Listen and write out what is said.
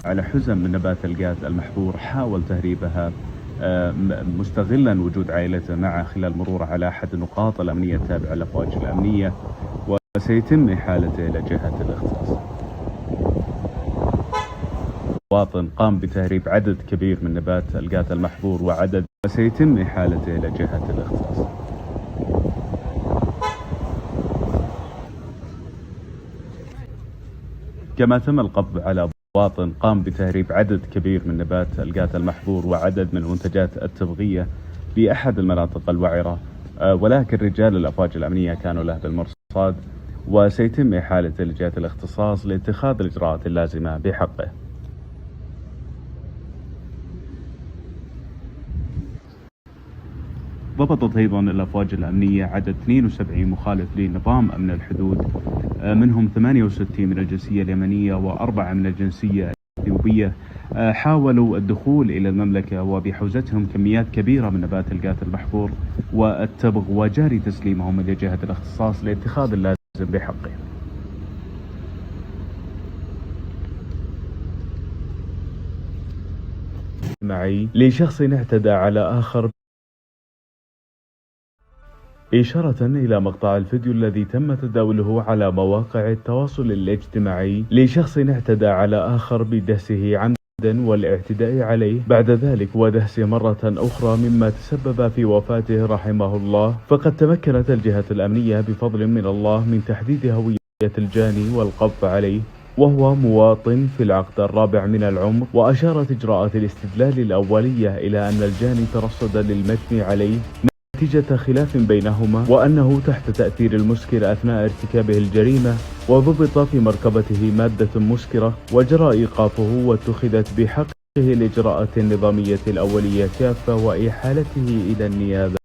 على حزم من نبات الغاز المحظور حاول تهريبها مستغلا وجود عائلته معه خلال مروره على أحد النقاط الأمنية التابعة للأفواج الأمنية، وسيتم إحالته إلى جهة الاختصاص. مواطن قام بتهريب عدد كبير من نبات الغاز المحظور وسيتم إحالته إلى جهة الاختصاص. كما تم القبض على مواطن قام بتهريب عدد كبير من نبات الغاز المحظور وعدد من المنتجات التبغية بأحد المناطق الوعرة، ولكن رجال الأفواج الأمنية كانوا له بالمرصاد، وسيتم إحالته لجهة الاختصاص لاتخاذ الإجراءات اللازمة بحقه. ضبطت أيضا الأفواج الأمنية عدد 72 مخالف لنظام أمن الحدود، منهم 68 من الجنسية اليمنية و4 من الجنسية الإثيوبية، حاولوا الدخول إلى المملكة وبحوزتهم كميات كبيرة من نبات الغاز المحظور والتبغ، وجاري تسليمهم إلى جهة الاختصاص لاتخاذ اللازم بحقه. معي لشخص اعتدى على آخر، إشارة إلى مقطع الفيديو الذي تم تداوله على مواقع التواصل الاجتماعي لشخص اعتدى على آخر بدهسه عمدا والاعتداء عليه بعد ذلك ودهسه مرة أخرى، مما تسبب في وفاته رحمه الله. فقد تمكنت الجهات الأمنية بفضل من الله من تحديد هوية الجاني والقبض عليه، وهو مواطن في العقد الرابع من العمر. وأشارت إجراءات الاستدلال الأولية إلى أن الجاني ترصد للمجني عليه نتيجة خلاف بينهما، وأنه تحت تأثير المسكر أثناء ارتكابه الجريمة، وضبط في مركبته مادة مسكرة وجرى إيقافه واتخذت بحقه الإجراءات النظامية الأولية كافة وإحالته إلى النيابة.